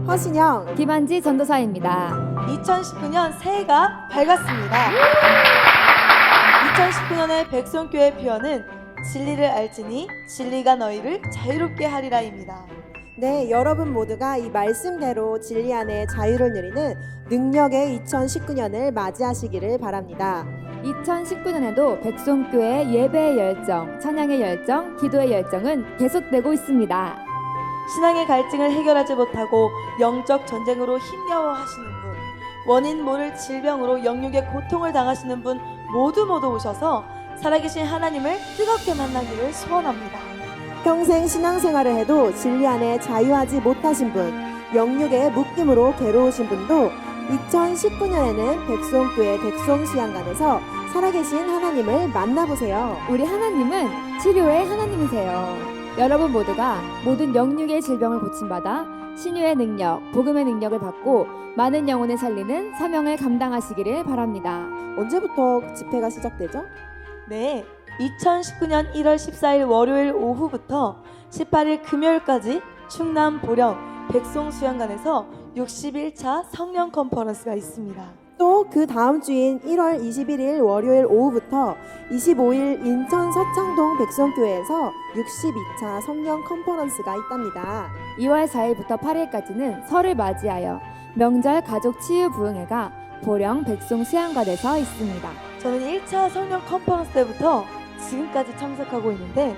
허신영, 김한지 전도사입니다. 2019년 새해가 밝았습니다. 2019년의 백성교회 표어는 진리를 알지니 진리가 너희를 자유롭게 하리라입니다. 네, 여러분 모두가 이 말씀대로 진리 안에 자유를 누리는 능력의 2019년을 맞이하시기를 바랍니다. 2019년에도 백송교회 예배의 열정, 찬양의 열정, 기도의 열정은 계속되고 있습니다. 신앙의 갈증을 해결하지 못하고 영적 전쟁으로 힘겨워하시는 분, 원인 모를 질병으로 영육의 고통을 당하시는 분 모두 오셔서 살아계신 하나님을 뜨겁게 만나기를 소원합니다. 평생 신앙생활을 해도 진리 안에 자유하지 못하신 분, 영육의 묶임으로 괴로우신 분도 2019년에는 백송교회 백송시안관에서 살아계신 하나님을 만나보세요. 우리 하나님은 치료의 하나님이세요. 여러분 모두가 모든 영육의 질병을 고침받아 신유의 능력, 복음의 능력을 받고 많은 영혼을 살리는 사명을 감당하시기를 바랍니다. 언제부터 집회가 시작되죠? 네, 2019년 1월 14일 월요일 오후부터 18일 금요일까지 충남 보령 백송수양관에서 61차 성령 컨퍼런스가 있습니다. 또 그 다음 주인 1월 21일 월요일 오후부터 25일 인천 서창동 백성교회에서 62차 성령 컨퍼런스가 있답니다. 2월 4일부터 8일까지는 설을 맞이하여 명절 가족 치유 부흥회가 보령 백송 수양관에서 있습니다. 저는 1차 성령 컨퍼런스 때부터 지금까지 참석하고 있는데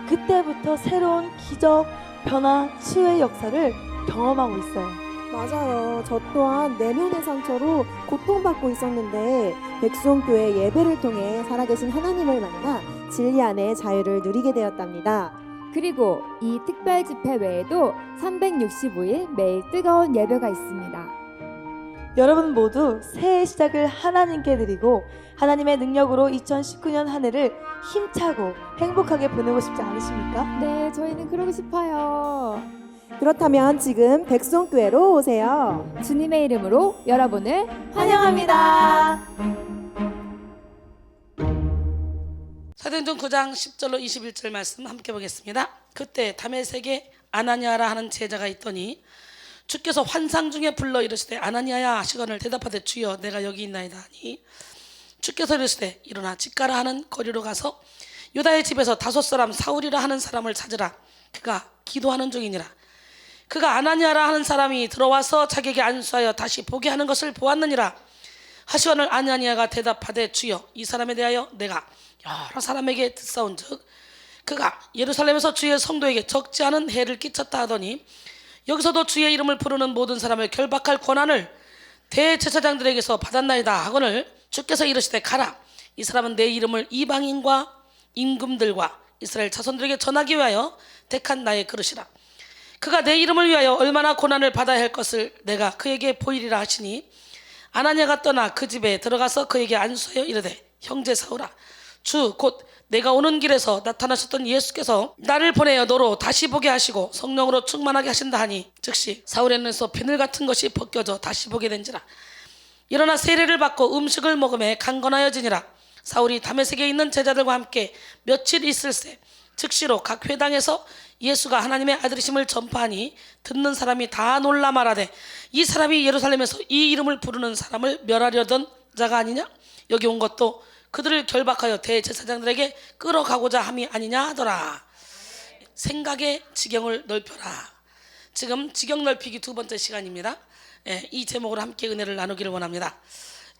그때부터 새로운 기적, 변화, 치유의 역사를 경험하고 있어요. 맞아요. 저 또한 내면의 상처로 고통받고 있었는데 백송교회 예배를 통해 살아계신 하나님을 만나 진리 안에 자유를 누리게 되었답니다. 그리고 이 특별 집회 외에도 365일 매일 뜨거운 예배가 있습니다. 여러분 모두 새해 시작을 하나님께 드리고 하나님의 능력으로 2019년 한 해를 힘차고 행복하게 보내고 싶지 않으십니까? 네, 저희는 그러고 싶어요. 그렇다면 지금 백송교회로 오세요. 주님의 이름으로 여러분을 환영합니다. 사도행전 9장 10절로 21절 말씀 함께 보겠습니다. 그때 다메섹에 아나니아라 하는 제자가 있더니 주께서 환상 중에 불러 이르시되 아나니아야 하시거늘 대답하되 주여 내가 여기 있나이다 하니 주께서 이르시되 일어나 집가라 하는 거리로 가서 유다의 집에서 5사람 사울이라 하는 사람을 찾으라. 그가 기도하는 중이니라. 그가 아나니아라 하는 사람이 들어와서 자기에게 안수하여 다시 보게 하는 것을 보았느니라. 하시거늘 아나니아가 대답하되 주여 이 사람에 대하여 내가 여러 사람에게 듣사온즉 그가 예루살렘에서 주의 성도에게 적지 않은 해를 끼쳤다 하더니 여기서도 주의 이름을 부르는 모든 사람을 결박할 권한을 대제사장들에게서 받았나이다 하거늘 주께서 이르시되 가라. 이 사람은 내 이름을 이방인과 임금들과 이스라엘 자손들에게 전하기 위하여 택한 나의 그릇이라. 그가 내 이름을 위하여 얼마나 고난을 받아야 할 것을 내가 그에게 보이리라 하시니 아나니아가 떠나 그 집에 들어가서 그에게 안수하여 이르되 형제 사울아 주 곧 내가 오는 길에서 나타나셨던 예수께서 나를 보내어 너로 다시 보게 하시고 성령으로 충만하게 하신다 하니 즉시 사울의 눈에서 비늘 같은 것이 벗겨져 다시 보게 된지라. 일어나 세례를 받고 음식을 먹음에 강건하여지니라. 사울이 다메섹에 있는 제자들과 함께 며칠 있을새 즉시로 각 회당에서 예수가 하나님의 아들이심을 전파하니 듣는 사람이 다 놀라 말하되 이 사람이 예루살렘에서 이 이름을 부르는 사람을 멸하려던 자가 아니냐? 여기 온 것도 그들을 결박하여 대제사장들에게 끌어가고자 함이 아니냐 하더라. 생각의 지경을 넓혀라. 지금 지경 넓히기 두 번째 시간입니다. 이 제목으로 함께 은혜를 나누기를 원합니다.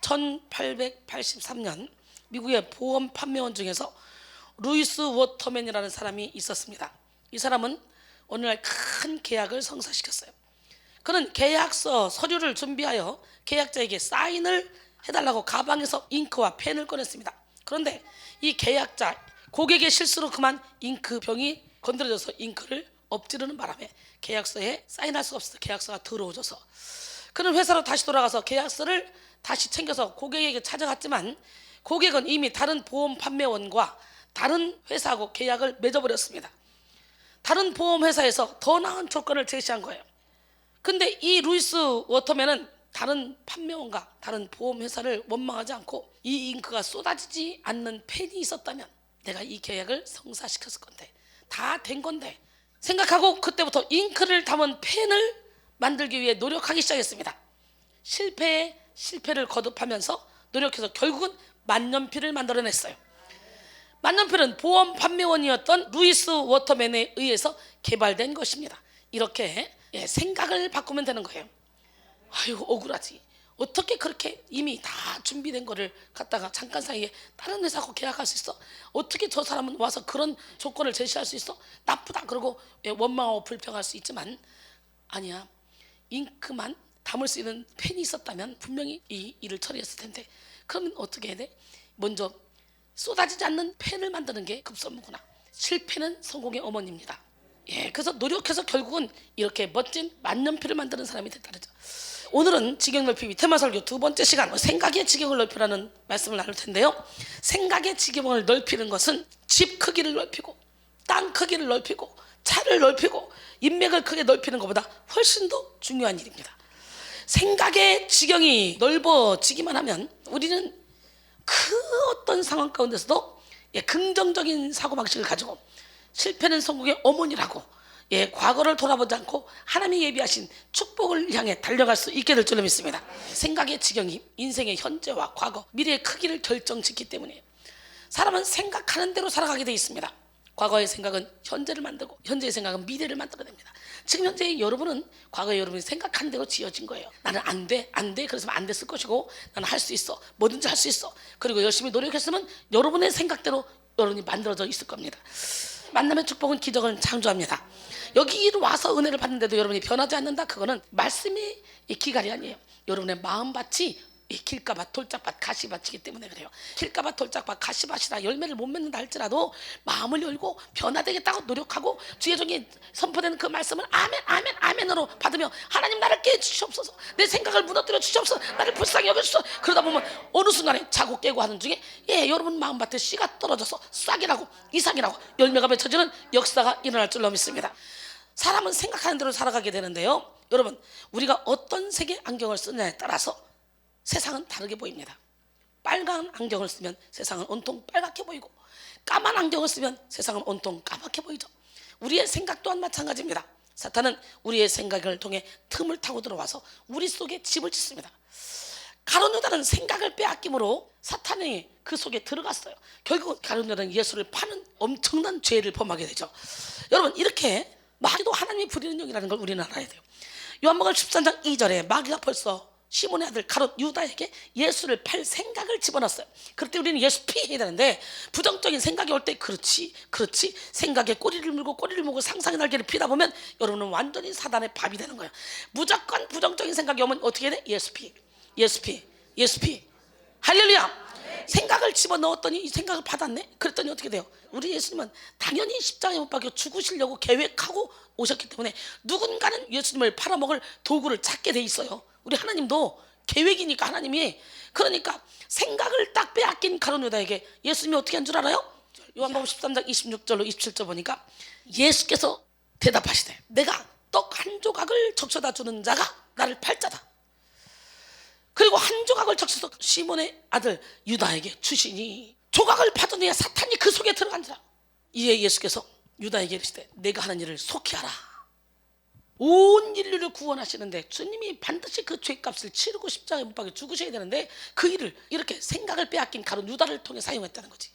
1883년 미국의 보험 판매원 중에서 루이스 워터맨이라는 사람이 있었습니다. 이 사람은 어느 날 큰 계약을 성사시켰어요. 그는 계약서 서류를 준비하여 계약자에게 사인을 해달라고 가방에서 잉크와 펜을 꺼냈습니다. 그런데 이 계약자 고객의 실수로 그만 잉크병이 건드려져서 잉크를 엎지르는 바람에 계약서에 사인할 수 없어서 계약서가 더러워져서 그는 회사로 다시 돌아가서 계약서를 다시 챙겨서 고객에게 찾아갔지만 고객은 이미 다른 보험 판매원과 다른 회사하고 계약을 맺어버렸습니다. 다른 보험회사에서 더 나은 조건을 제시한 거예요. 근데 이 루이스 워터맨은 다른 판매원과 다른 보험회사를 원망하지 않고 이 잉크가 쏟아지지 않는 펜이 있었다면 내가 이 계약을 성사시켰을 건데 다 된 건데 생각하고 그때부터 잉크를 담은 펜을 만들기 위해 노력하기 시작했습니다. 실패에 실패를 거듭하면서 노력해서 결국은 만년필을 만들어냈어요. 만년필은 보험 판매원이었던 루이스 워터맨에 의해서 개발된 것입니다. 이렇게 생각을 바꾸면 되는 거예요. 아유, 억울하지. 어떻게 그렇게 이미 다 준비된 거를 갖다가 잠깐 사이에 다른 회사하고 계약할 수 있어? 어떻게 저 사람은 와서 그런 조건을 제시할 수 있어? 나쁘다 그러고 원망하고 불평할 수 있지만, 아니야, 잉크만 담을 수 있는 펜이 있었다면 분명히 이 일을 처리했을 텐데, 그러면 어떻게 해야 돼? 먼저 쏟아지지 않는 펜을 만드는 게 급선무구나. 실패는 성공의 어머니입니다. 그래서 노력해서 결국은 이렇게 멋진 만년필을 만드는 사람이 됐다는 거죠. 오늘은 지경 넓히기 테마 설교 두 번째 시간, 생각의 지경을 넓히라는 말씀을 나눌 텐데요. 생각의 지경을 넓히는 것은 집 크기를 넓히고 땅 크기를 넓히고 차를 넓히고 인맥을 크게 넓히는 것보다 훨씬 더 중요한 일입니다. 생각의 지경이 넓어지기만 하면 우리는 그 어떤 상황 가운데서도 긍정적인 사고방식을 가지고 실패는 성공의 어머니라고 과거를 돌아보지 않고 하나님이 예비하신 축복을 향해 달려갈 수 있게 될 줄로 믿습니다. 생각의 지경이 인생의 현재와 과거, 미래의 크기를 결정짓기 때문에 사람은 생각하는 대로 살아가게 돼 있습니다. 과거의 생각은 현재를 만들고 현재의 생각은 미래를 만들어냅니다. 지금 현재 여러분은 과거에 여러분이 생각한 대로 지어진 거예요. 나는 안 돼, 그랬으면 안 됐을 것이고, 나는 할 수 있어, 뭐든지 할 수 있어. 그리고 열심히 노력했으면 여러분의 생각대로 여러분이 만들어져 있을 겁니다. 만남의 축복은 기적을 창조합니다. 여기 와서 은혜를 받는데도 여러분이 변하지 않는다? 그거는 말씀의 기갈이 아니에요. 여러분의 마음밭이 길가밭, 돌짝밭, 가시밭이기 때문에 그래요. 길가밭, 돌짝밭, 가시밭이다 열매를 못 맺는다 할지라도 마음을 열고 변화되겠다고 노력하고 주의 종이 선포되는 그 말씀을 아멘, 아멘, 아멘으로 받으며 하나님 나를 깨주시옵소서, 내 생각을 무너뜨려 주시옵소서, 나를 불쌍히 여겨주소서. 그러다 보면 어느 순간에 자고 깨고 하는 중에 여러분 마음밭에 씨가 떨어져서 싹이라고 이삭이라고 열매가 맺혀지는 역사가 일어날 줄로 믿습니다. 사람은 생각하는 대로 살아가게 되는데요, 여러분, 우리가 어떤 색의 안경을 쓰느냐에 따라서 세상은 다르게 보입니다. 빨간 안경을 쓰면 세상은 온통 빨갛게 보이고, 까만 안경을 쓰면 세상은 온통 까맣게 보이죠. 우리의 생각 또한 마찬가지입니다. 사탄은 우리의 생각을 통해 틈을 타고 들어와서 우리 속에 집을 짓습니다. 가룟 유다는 생각을 빼앗김으로 사탄이 그 속에 들어갔어요. 결국 가룟 유다는 예수를 파는 엄청난 죄를 범하게 되죠. 여러분, 이렇게 마귀도 하나님이 부리는 영이라는 걸 우리는 알아야 돼요. 요한복음 13장 2절에 마귀가 벌써 시몬의 아들 가룟 유다에게 예수를 팔 생각을 집어넣었어요. 그럴 때 우리는 예수 피해야 되는데, 부정적인 생각이 올 때 그렇지 생각에 꼬리를 물고 상상의 날개를 피다 보면 여러분은 완전히 사단의 밥이 되는 거예요. 무조건 부정적인 생각이 오면 어떻게 해야 돼? 예수 피. 할렐루야. 생각을 집어넣었더니 이 생각을 받았네. 그랬더니 어떻게 돼요? 우리 예수님은 당연히 십자가에 못 박혀 죽으시려고 계획하고 오셨기 때문에 누군가는 예수님을 팔아먹을 도구를 찾게 돼 있어요. 우리 하나님도 계획이니까 하나님이. 그러니까 생각을 딱 빼앗긴 가룟 유다에게 예수님이 어떻게 한 줄 알아요? 요한복음 13장 26절로 27절 보니까 예수께서 대답하시되 내가 떡 한 조각을 적셔다 주는 자가 나를 팔자다. 그리고 한 조각을 적셔서 시몬의 아들 유다에게 주시니 조각을 받으니 사탄이 그 속에 들어간다. 이에 예수께서 유다에게 이르시되 내가 하는 일을 속히 하라. 온 인류를 구원하시는데 주님이 반드시 그 죄값을 치르고 십자가에 못 박혀 죽으셔야 되는데 그 일을 이렇게 생각을 빼앗긴 가룟 유다를 통해 사용했다는 거지.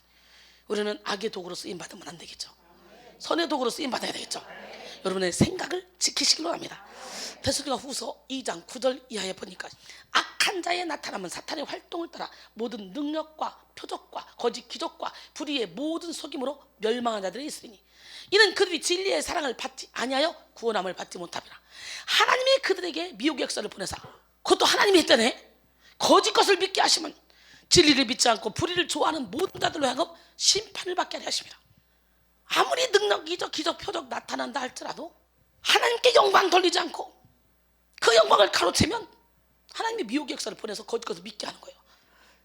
우리는 악의 도구로 쓰임받으면 안 되겠죠. 선의 도구로 쓰임받아야 되겠죠. 여러분의 생각을 지키시길 바랍니다. 데살로니가 후서 2장 9절 이하에 보니까 악한 자의 나타나면 사탄의 활동을 따라 모든 능력과 표적과 거짓 기적과 불의의 모든 속임으로 멸망한 자들이 있으니 이는 그들이 진리의 사랑을 받지 아니하여 구원함을 받지 못함이라. 하나님이 그들에게 미혹의 역사를 보내사, 그것도 하나님이 했다네, 거짓 것을 믿게 하시면 진리를 믿지 않고 불의를 좋아하는 모든 자들로 하여금 심판을 받게 하려 하십니다. 아무리 능력, 기적, 표적 나타난다 할지라도 하나님께 영광 돌리지 않고 그 영광을 가로채면 하나님이 미혹의 역사를 보내서 거짓 것을 믿게 하는 거예요.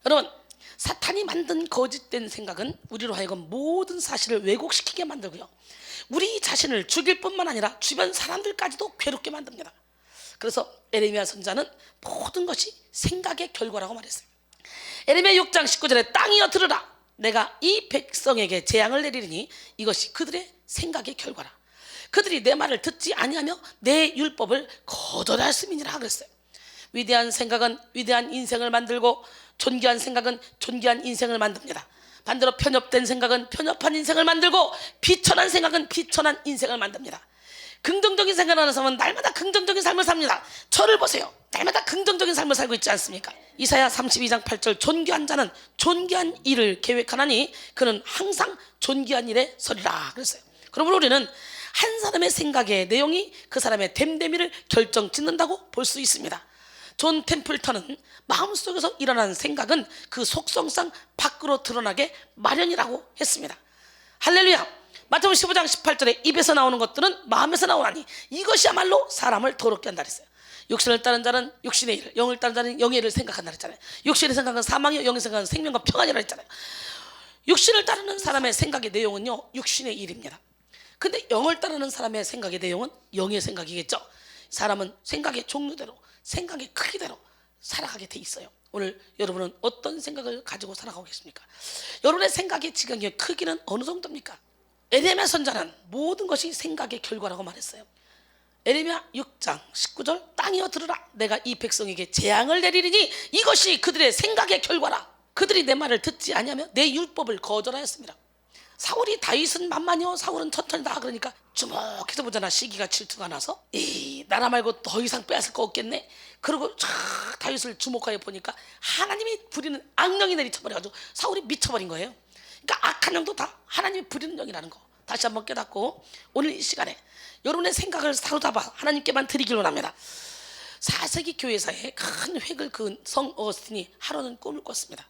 여러분, 사탄이 만든 거짓된 생각은 우리로 하여금 모든 사실을 왜곡시키게 만들고요, 우리 자신을 죽일 뿐만 아니라 주변 사람들까지도 괴롭게 만듭니다. 그래서 에레미야 선지자는 모든 것이 생각의 결과라고 말했어요. 에레미야 6장 19절에 땅이여 들으라, 내가 이 백성에게 재앙을 내리리니 이것이 그들의 생각의 결과라. 그들이 내 말을 듣지 아니하며 내 율법을 거절하였음이니라 그랬어요. 위대한 생각은 위대한 인생을 만들고 존귀한 생각은 존귀한 인생을 만듭니다. 반대로 편협된 생각은 편협한 인생을 만들고 비천한 생각은 비천한 인생을 만듭니다. 긍정적인 생각을 하는 사람은 날마다 긍정적인 삶을 삽니다. 저를 보세요. 날마다 긍정적인 삶을 살고 있지 않습니까? 이사야 32장 8절 존귀한 자는 존귀한 일을 계획하나니 그는 항상 존귀한 일에 서리라 그랬어요. 그러므로 우리는 한 사람의 생각의 내용이 그 사람의 됨됨이를 결정짓는다고 볼 수 있습니다. 존 템플턴은 마음속에서 일어나는 생각은 그 속성상 밖으로 드러나게 마련이라고 했습니다. 할렐루야. 마태복음 15장 18절에 입에서 나오는 것들은 마음에서 나오나니 이것이야말로 사람을 더럽게 한다 그랬어요. 육신을 따른 자는 육신의 일을, 영을 따른 자는 영의 일을 생각한다 그랬잖아요. 육신의 생각은 사망이요 영의 생각은 생명과 평안이라 했잖아요. 육신을 따르는 사람의 생각의 내용은요 육신의 일입니다. 근데 영을 따르는 사람의 생각의 내용은 영의 생각이겠죠. 사람은 생각의 종류대로 생각의 크기대로 살아가게 돼 있어요. 오늘 여러분은 어떤 생각을 가지고 살아가고 계십니까? 여러분의 생각의 지경의 크기는 어느 정도입니까? 에레미야 선자는 모든 것이 생각의 결과라고 말했어요. 에레미야 6장 19절 땅이여 들으라 내가 이 백성에게 재앙을 내리리니 이것이 그들의 생각의 결과라. 그들이 내 말을 듣지 아니하며 내 율법을 거절하였습니다. 사울이 다윗은 만만이요 사울은 천천히다 그러니까 주목해서 보잖아. 시기가 질투가 나서 이 나라 말고 더 이상 빼앗을 거 없겠네. 그리고 촤 다윗을 주목하여 보니까 하나님이 부리는 악령이 내리쳐버려가지고 사울이 미쳐버린 거예요. 그러니까 악한 영도 다 하나님이 부리는 영이라는 거 다시 한번 깨닫고 오늘 이 시간에 여러분의 생각을 사로잡아 하나님께만 드리기로 합니다. 4세기 교회사에 큰 획을 그은 성 어거스틴이 하루는 꿈을 꿨습니다.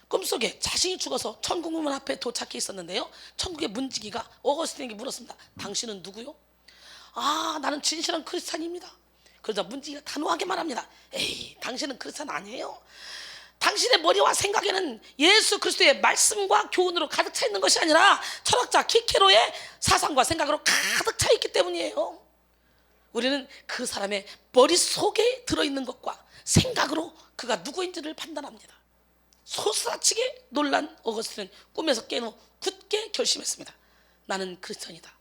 꿈속에 자신이 죽어서 천국문 앞에 도착해 있었는데요. 천국의 문지기가 어거스틴에게 물었습니다. 당신은 누구요? 아 나는 진실한 크리스찬입니다. 그러자 문지기가 단호하게 말합니다. 에이 당신은 크리스찬 아니에요. 당신의 머리와 생각에는 예수 그리스도의 말씀과 교훈으로 가득 차 있는 것이 아니라 철학자 키케로의 사상과 생각으로 가득 차 있기 때문이에요. 우리는 그 사람의 머릿속에 들어있는 것과 생각으로 그가 누구인지를 판단합니다. 소스라치게 놀란 어거스틴은 꿈에서 깨어 굳게 결심했습니다. 나는 크리스천이다.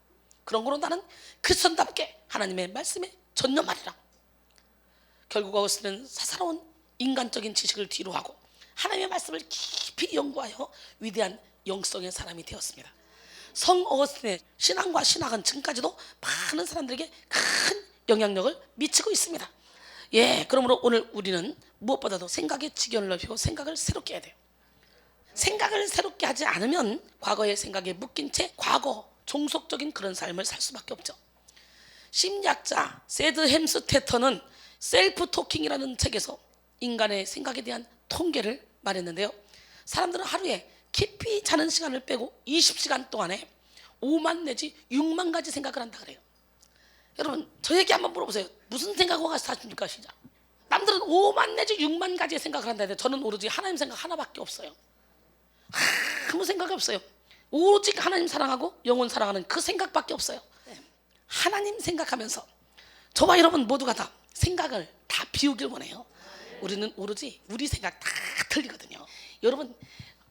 그런 거로 나는 크리스천답게 하나님의 말씀에 전념하리라. 결국 어거스틴은 사사로운 인간적인 지식을 뒤로하고 하나님의 말씀을 깊이 연구하여 위대한 영성의 사람이 되었습니다. 성 어거스틴의 신앙과 신학은 지금까지도 많은 사람들에게 큰 영향력을 미치고 있습니다. 예, 그러므로 오늘 우리는 무엇보다도 생각의 지경을 넓히고 생각을 새롭게 해야 돼요. 생각을 새롭게 하지 않으면 과거의 생각에 묶인 채 과거 종속적인 그런 삶을 살 수밖에 없죠. 심리학자 세드 햄스테터는 셀프 토킹이라는 책에서 인간의 생각에 대한 통계를 말했는데요. 사람들은 하루에 깊이 자는 시간을 빼고 20시간 동안에 5만 내지 6만 가지 생각을 한다 그래요. 여러분 저에게 한번 물어보세요. 무슨 생각하고 같이 사십니까? 시작. 남들은 5만 내지 6만 가지의 생각을 한다 해도 저는 오로지 하나님 생각 하나밖에 없어요. 아무 생각이 없어요. 오직 하나님 사랑하고 영혼 사랑하는 그 생각밖에 없어요. 하나님 생각하면서 저와 여러분 모두가 다 생각을 다 비우길 원해요. 우리는 오로지 우리 생각 다 틀리거든요. 여러분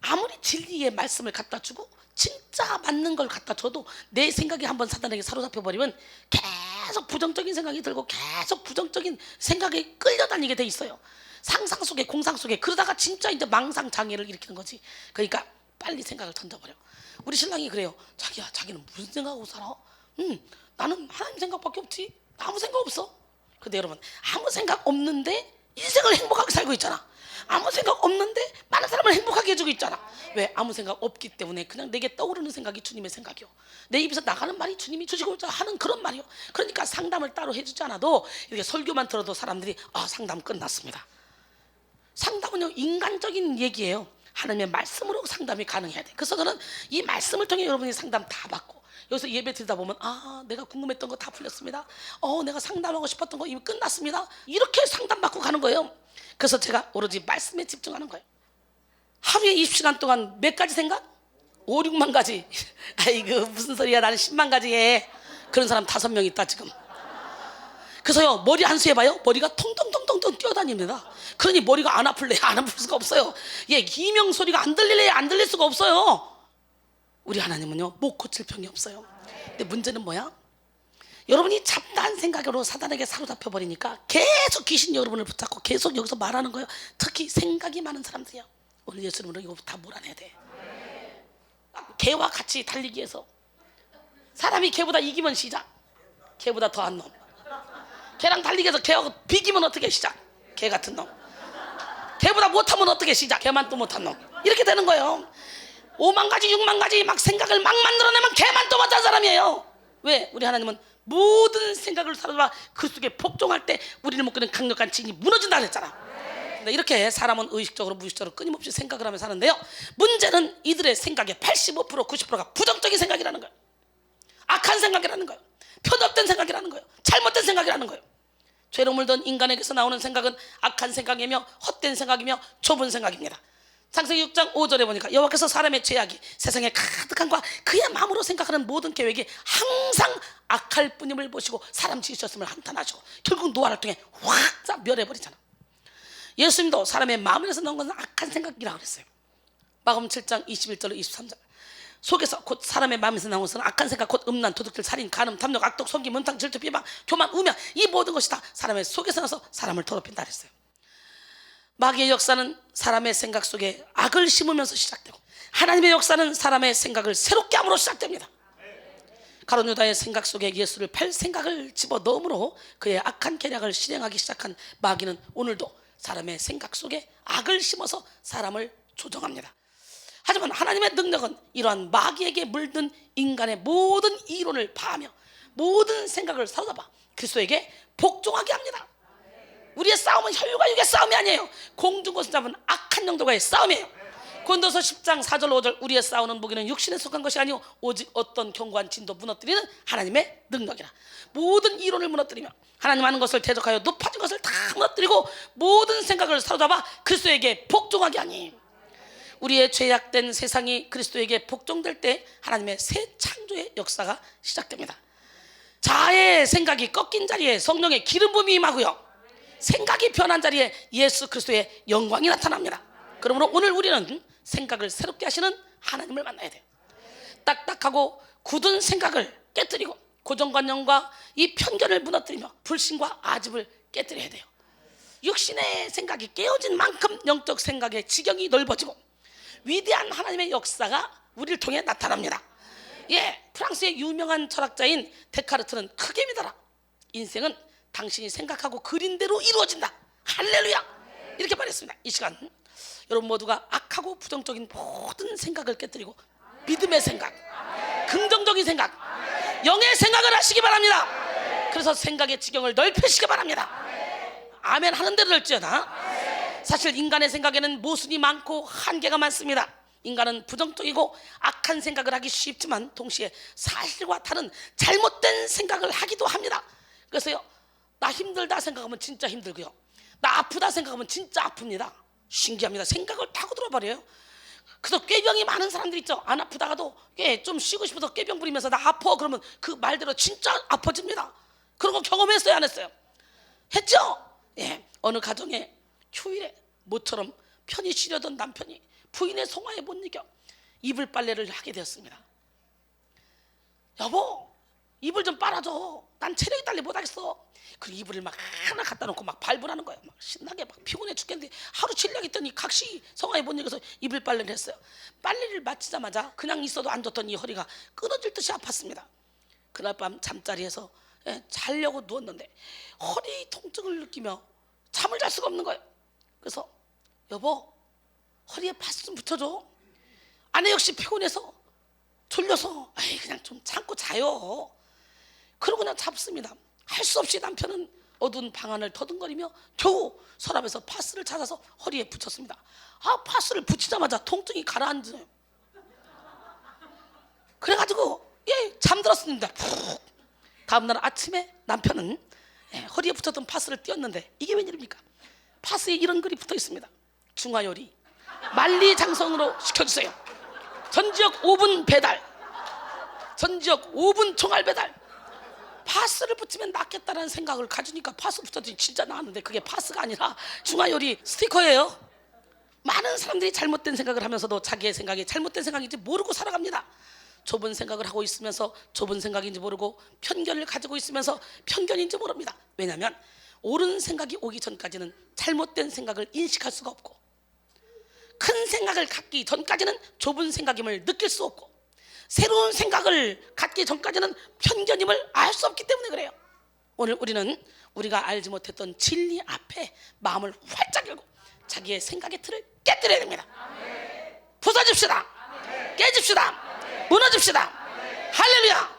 아무리 진리의 말씀을 갖다 주고 진짜 맞는 걸 갖다 줘도 내 생각이 한번 사단에게 사로잡혀 버리면 계속 부정적인 생각이 들고 계속 부정적인 생각에 끌려다니게 돼 있어요. 상상 속에 공상 속에 그러다가 진짜 이제 망상 장애를 일으키는 거지. 그러니까 빨리 생각을 던져버려. 우리 신랑이 그래요. 자기야 자기는 무슨 생각하고 살아? 나는 하나님 생각밖에 없지. 아무 생각 없어. 근데 여러분 아무 생각 없는데 인생을 행복하게 살고 있잖아. 아무 생각 없는데 많은 사람을 행복하게 해주고 있잖아. 왜? 아무 생각 없기 때문에 그냥 내게 떠오르는 생각이 주님의 생각이요. 내 입에서 나가는 말이 주님이 주시고자 하는 그런 말이요. 그러니까 상담을 따로 해주지 않아도 이렇게 설교만 들어도 사람들이 아 상담 끝났습니다. 상담은요 인간적인 얘기예요. 하나님의 말씀으로 상담이 가능해야 돼. 그래서 저는 이 말씀을 통해 여러분이 상담 다 받고 여기서 예배 드리다 보면 아 내가 궁금했던 거 다 풀렸습니다. 내가 상담하고 싶었던 거 이미 끝났습니다. 이렇게 상담받고 가는 거예요. 그래서 제가 오로지 말씀에 집중하는 거예요. 하루에 20시간 동안 몇 가지 생각? 5, 6만 가지. 아이고 무슨 소리야 나는 10만 가지 해. 그런 사람 5명 있다 지금. 그래서요 머리 한 수 해봐요. 머리가 통통통통통 뛰어다닙니다. 그러니 머리가 안 아플래? 안 아플 수가 없어요. 예, 이명 소리가 안 들릴래? 안 들릴 수가 없어요. 우리 하나님은요 못 고칠 병이 없어요. 근데 문제는 뭐야? 여러분이 잡다한 생각으로 사단에게 사로잡혀 버리니까 계속 귀신이 여러분을 붙잡고 계속 여기서 말하는 거예요. 특히 생각이 많은 사람들이요. 오늘 예수님으로 이거 다 몰아내야 돼. 개와 같이 달리기 위해서 사람이 개보다 이기면 시작. 개보다 더한 놈. 개랑 달리기 위해서 개하고 비기면 어떻게 시작. 개 같은 놈. 개보다 못하면 어떻게 시작. 개만 또 못한 놈. 이렇게 되는 거예요. 5만 가지 6만 가지 막 생각을 막 만들어내면 개만 또 못한 사람이에요. 왜? 우리 하나님은 모든 생각을 사로잡아 그 속에 복종할 때 우리를 묶는 강력한 진이 무너진다 그랬잖아. 근데 이렇게 사람은 의식적으로 무의식적으로 끊임없이 생각을 하며 사는데요, 문제는 이들의 생각의 85% 90%가 부정적인 생각이라는 거예요. 악한 생각이라는 거예요. 편협된 생각이라는 거예요. 잘못된 생각이라는 거예요. 죄로 물든 인간에게서 나오는 생각은 악한 생각이며 헛된 생각이며 좁은 생각입니다. 창세기 6장 5절에 보니까 여호와께서 사람의 죄악이 세상에 가득한 과 그의 마음으로 생각하는 모든 계획이 항상 악할 뿐임을 보시고 사람 지으셨음을 한탄하시고 결국 노아를 통해 확 멸해버리잖아. 예수님도 사람의 마음에서 나온 것은 악한 생각이라고 그랬어요. 마가복음 7장 21절로 23절. 속에서 곧 사람의 마음에서 나온 것은 악한 생각 곧 음란, 도둑질, 살인, 간음, 탐욕, 악독, 속임, 문탕, 질투, 비방, 교만, 우명, 이 모든 것이 다 사람의 속에서 나서 사람을 더럽힌다 그랬어요. 마귀의 역사는 사람의 생각 속에 악을 심으면서 시작되고, 하나님의 역사는 사람의 생각을 새롭게 함으로 시작됩니다. 가룟 유다의 생각 속에 예수를 팔 생각을 집어넣음으로 그의 악한 계략을 실행하기 시작한 마귀는 오늘도 사람의 생각 속에 악을 심어서 사람을 조종합니다. 하지만 하나님의 능력은 이러한 마귀에게 물든 인간의 모든 이론을 파하며 모든 생각을 사로잡아 그리스도에게 복종하게 합니다. 우리의 싸움은 혈육과 육의 싸움이 아니에요. 공중것을 잡은 악한 영들과의 싸움이에요. 고린도서 10장 4절 5절 우리의 싸우는 무기는 육신에 속한 것이 아니오 오직 어떤 견고한 진도 무너뜨리는 하나님의 능력이라. 모든 이론을 무너뜨리며 하나님 하는 것을 대적하여 높아진 것을 다 무너뜨리고 모든 생각을 사로잡아 그리스도에게 복종하게 하니, 우리의 죄악된 세상이 그리스도에게 복종될 때 하나님의 새 창조의 역사가 시작됩니다. 자아의 생각이 꺾인 자리에 성령의 기름 부음이 임하고요, 생각이 변한 자리에 예수 그리스도의 영광이 나타납니다. 그러므로 오늘 우리는 생각을 새롭게 하시는 하나님을 만나야 돼요. 딱딱하고 굳은 생각을 깨뜨리고 고정관념과 이 편견을 무너뜨리며 불신과 아집을 깨뜨려야 돼요. 육신의 생각이 깨어진 만큼 영적 생각의 지경이 넓어지고 위대한 하나님의 역사가 우리를 통해 나타납니다. 프랑스의 유명한 철학자인 데카르트는 크게 믿어라. 인생은 당신이 생각하고 그린 대로 이루어진다. 할렐루야. 이렇게 말했습니다. 이 시간 여러분 모두가 악하고 부정적인 모든 생각을 깨뜨리고 믿음의 생각, 긍정적인 생각, 영의 생각을 하시기 바랍니다. 그래서 생각의 지경을 넓히시기 바랍니다. 아멘 하는 대로 될지어다. 사실 인간의 생각에는 모순이 많고 한계가 많습니다. 인간은 부정적이고 악한 생각을 하기 쉽지만 동시에 사실과 다른 잘못된 생각을 하기도 합니다. 그래서요, 나 힘들다 생각하면 진짜 힘들고요, 나 아프다 생각하면 진짜 아픕니다. 신기합니다. 생각을 타고 들어버려요. 그래서 꾀병이 많은 사람들 있죠. 안 아프다가도 좀 쉬고 싶어서 꾀병 부리면서 나 아파 그러면 그 말대로 진짜 아파집니다. 그런 거 경험했어요, 안 했어요? 했죠? 어느 가정에 휴일에 모처럼 편히 쉬려던 남편이 부인의 송화에 못 이겨 이불 빨래를 하게 되었습니다. 여보, 이불 좀 빨아줘. 난 체력이 딸리 못하겠어. 그리고 이불을 막 하나 갖다 놓고 막 발불하는 거예요. 막 신나게 막 피곤해 죽겠는데 하루 실력 있더니 각시 성화에 못 이겨서 이불 빨래를 했어요. 빨래를 마치자마자 그냥 있어도 안 좋던 이 허리가 끊어질 듯이 아팠습니다. 그날 밤 잠자리에서 자려고 누웠는데 허리 통증을 느끼며 잠을 잘 수가 없는 거예요. 그래서 여보, 허리에 파스 좀 붙여줘. 아내 역시 피곤해서 졸려서 그냥 좀 참고 자요. 그러고 그냥 잡습니다. 할 수 없이 남편은 어두운 방 안을 더듬거리며 겨우 서랍에서 파스를 찾아서 허리에 붙였습니다. 파스를 붙이자마자 통증이 가라앉아요. 그래가지고 잠들었습니다. 푹. 다음날 아침에 남편은 허리에 붙였던 파스를 띄었는데 이게 웬일입니까? 파스에 이런 글이 붙어 있습니다. 중화요리 만리장성으로 시켜주세요. 전지역 5분 배달, 전지역 5분 총알 배달. 파스를 붙이면 낫겠다는 생각을 가지니까 파스 붙였더니 진짜 나았는데 그게 파스가 아니라 중화요리 스티커예요. 많은 사람들이 잘못된 생각을 하면서도 자기의 생각이 잘못된 생각인지 모르고 살아갑니다. 좁은 생각을 하고 있으면서 좁은 생각인지 모르고 편견을 가지고 있으면서 편견인지 모릅니다. 왜냐하면 옳은 생각이 오기 전까지는 잘못된 생각을 인식할 수가 없고, 큰 생각을 갖기 전까지는 좁은 생각임을 느낄 수 없고, 새로운 생각을 갖기 전까지는 편견임을 알 수 없기 때문에 그래요. 오늘 우리는 우리가 알지 못했던 진리 앞에 마음을 활짝 열고 자기의 생각의 틀을 깨뜨려야 됩니다. 부서집시다. 깨집시다. 무너집시다. 할렐루야.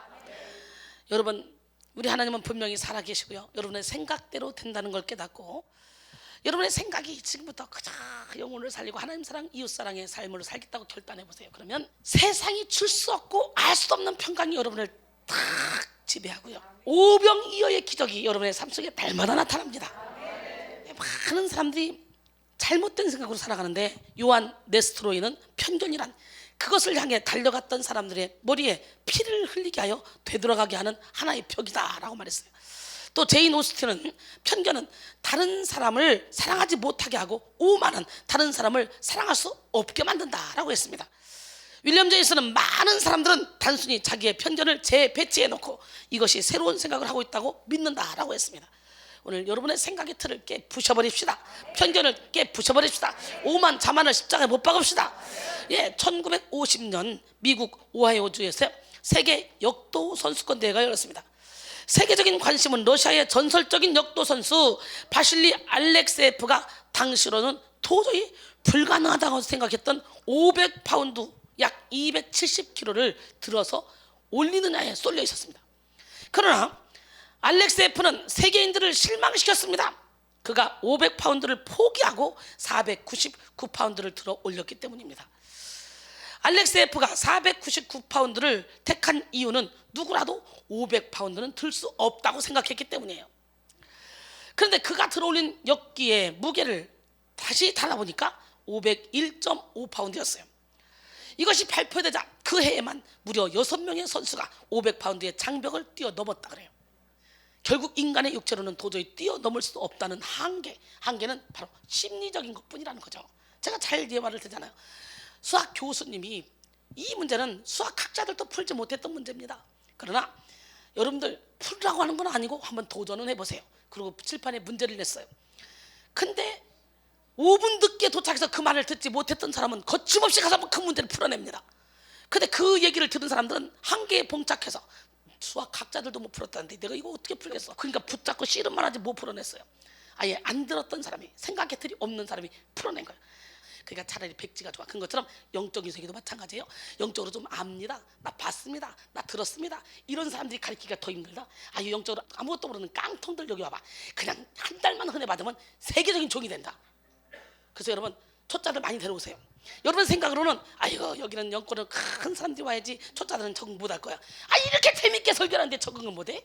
여러분, 우리 하나님은 분명히 살아계시고요, 여러분의 생각대로 된다는 걸 깨닫고, 여러분의 생각이 지금부터 그저 영혼을 살리고 하나님 사랑, 이웃 사랑의 삶으로 살겠다고 결단해 보세요. 그러면 세상이 줄 수 없고 알 수 없는 평강이 여러분을 탁 지배하고요, 오병이어의 기적이 여러분의 삶 속에 날마다 나타납니다. 많은 사람들이 잘못된 생각으로 살아가는데, 요한 네스트로이는 편견이란 그것을 향해 달려갔던 사람들의 머리에 피를 흘리게 하여 되돌아가게 하는 하나의 벽이다라고 말했어요. 또 제인 오스틴은 편견은 다른 사람을 사랑하지 못하게 하고 오만은 다른 사람을 사랑할 수 없게 만든다라고 했습니다. 윌리엄 제이슨은 많은 사람들은 단순히 자기의 편견을 재배치해 놓고 이것이 새로운 생각을 하고 있다고 믿는다라고 했습니다. 오늘 여러분의 생각의 틀을 깨 부셔버립시다. 편견을 깨 부셔버립시다. 오만 자만을 십자가에 못 박읍시다. 1950년 미국 오하이오주에서 세계 역도 선수권 대회가 열렸습니다. 세계적인 관심은 러시아의 전설적인 역도 선수 바실리 알렉세예프가 당시로는 도저히 불가능하다고 생각했던 500파운드 약 270kg를 들어서 올리느냐에 쏠려 있었습니다. 그러나 알렉세예프는 세계인들을 실망시켰습니다. 그가 500파운드를 포기하고 499파운드를 들어 올렸기 때문입니다. 알렉세예프가 499파운드를 택한 이유는 누구라도 500파운드는 들 수 없다고 생각했기 때문이에요. 그런데 그가 들어올린 역기의 무게를 다시 달아보니까 501.5파운드였어요. 이것이 발표되자 그 해에만 무려 6명의 선수가 500파운드의 장벽을 뛰어넘었다 그래요. 결국 인간의 육체로는 도저히 뛰어넘을 수 없다는 한계는 바로 심리적인 것뿐이라는 거죠. 제가 잘 예화를 들잖아요. 수학 교수님이 이 문제는 수학학자들도 풀지 못했던 문제입니다. 그러나 여러분들 풀라고 하는 건 아니고 한번 도전은 해보세요. 그리고 칠판에 문제를 냈어요. 근데 5분 늦게 도착해서 그 말을 듣지 못했던 사람은 거침없이 가서 그 문제를 풀어냅니다. 근데 그 얘기를 들은 사람들은 한계에 봉착해서 수학학자들도 못 풀었다는데 내가 이거 어떻게 풀겠어. 그러니까 붙잡고 씨름만 하지 못 풀어냈어요. 아예 안 들었던 사람이, 생각의 틀이 없는 사람이 풀어낸 거예요. 그러니까 차라리 백지가 좋아. 그런 것처럼 영적인 세계도 마찬가지예요. 영적으로 좀 압니다, 나 봤습니다, 나 들었습니다, 이런 사람들이 가르치기가 더 힘들다. 아유, 영적으로 아무것도 모르는 깡통들 여기 와봐. 그냥 한 달만 흔해 받으면 세계적인 종이 된다. 그래서 여러분 초짜들 많이 데려오세요. 여러분 생각으로는 아이고 여기는 영권은 큰 사람들이 와야지 초짜들은 적응 못할 거야. 이렇게 재밌게 설교하는데 적응은 못해?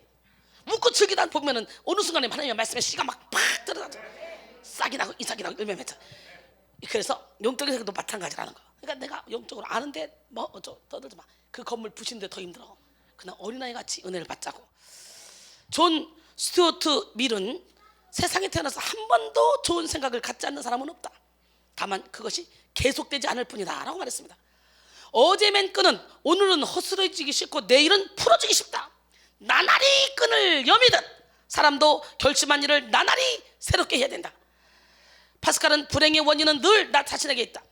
묻고 즐기다 보면은 어느 순간에 하나님의 말씀에 씨가 막 팍 들어가죠. 싹이 나고 이삭이 나고 열매 맺죠. 그래서 영적인 세계도 마찬가지라는 거야. 그러니까 내가 영적으로 아는데 뭐 어쩌 떠들지 마. 그 건물 부시는데 더 힘들어. 그냥 어린아이 같이 은혜를 받자고. 존 스튜어트 밀은 세상에 태어나서 한 번도 좋은 생각을 갖지 않는 사람은 없다. 다만 그것이 계속되지 않을 뿐이다 라고 말했습니다. 어제 맨 끈은 오늘은 허스러지기 쉽고 내일은 풀어지기 쉽다. 나날이 끈을 여미듯 사람도 결심한 일을 나날이 새롭게 해야 된다. 파스칼은 불행의 원인은 늘 나 자신에게 있다.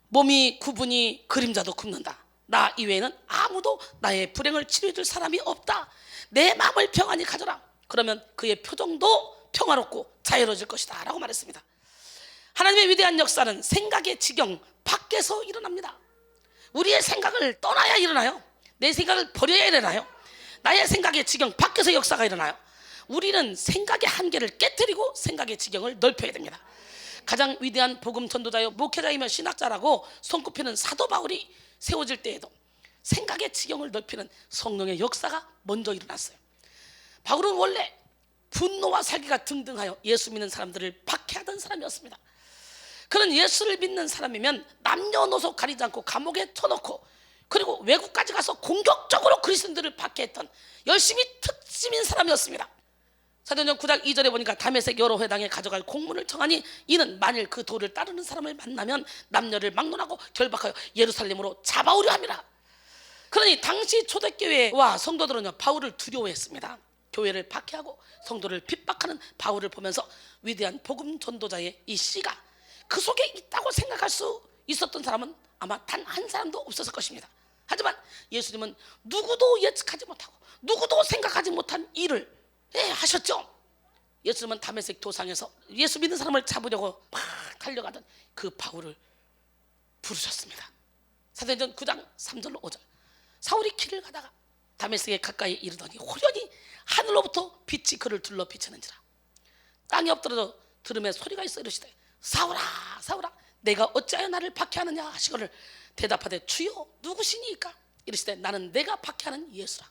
몸이 구분이 그림자도 굽는다. 나 이외에는 아무도 나의 불행을 치료해줄 사람이 없다. 내 마음을 평안히 가져라. 그러면 그의 표정도 평화롭고 자유로워질 것이다 라고 말했습니다. 하나님의 위대한 역사는 생각의 지경 밖에서 일어납니다. 우리의 생각을 떠나야 일어나요. 내 생각을 버려야 일어나요. 나의 생각의 지경 밖에서 역사가 일어나요. 우리는 생각의 한계를 깨뜨리고 생각의 지경을 넓혀야 됩니다. 가장 위대한 복음 전도자요 목회자이며 신학자라고 손꼽히는 사도 바울이 세워질 때에도 생각의 지경을 넓히는 성령의 역사가 먼저 일어났어요. 바울은 원래 분노와 살기가 등등하여 예수 믿는 사람들을 박해하던 사람이었습니다. 그런 예수를 믿는 사람이면 남녀노소 가리지 않고 감옥에 쳐놓고 그리고 외국까지 가서 공격적으로 그리스도인들을 박해했던 열심히 특심인 사람이었습니다. 사도행전 9장 2절에 보니까 다메섹 여러 회당에 가져갈 공문을 청하니 이는 만일 그 도를 따르는 사람을 만나면 남녀를 막론하고 결박하여 예루살렘으로 잡아오려 함이라. 그러니 당시 초대교회와 성도들은요 바울을 두려워했습니다. 교회를 박해하고 성도를 핍박하는 바울을 보면서 위대한 복음 전도자의 이 씨가 그 속에 있다고 생각할 수 있었던 사람은 아마 단 한 사람도 없었을 것입니다. 하지만 예수님은 누구도 예측하지 못하고 누구도 생각하지 못한 일을 하셨죠. 예수님은 다메섹 도상에서 예수 믿는 사람을 잡으려고 막 달려가던 그 바울을 부르셨습니다. 사도행전 9장 3절로 5절. 사울이 길을 가다가 다메섹에 가까이 이르더니 호련히 하늘로부터 빛이 그를 둘러 비치는지라. 땅에 엎드려 들음에 소리가 있어 이르시되 사울아 사울아 내가 어찌하여 나를 박해하느냐 하시거늘 대답하되 주여 누구시니까 이르시되 나는 내가 박해하는 예수라.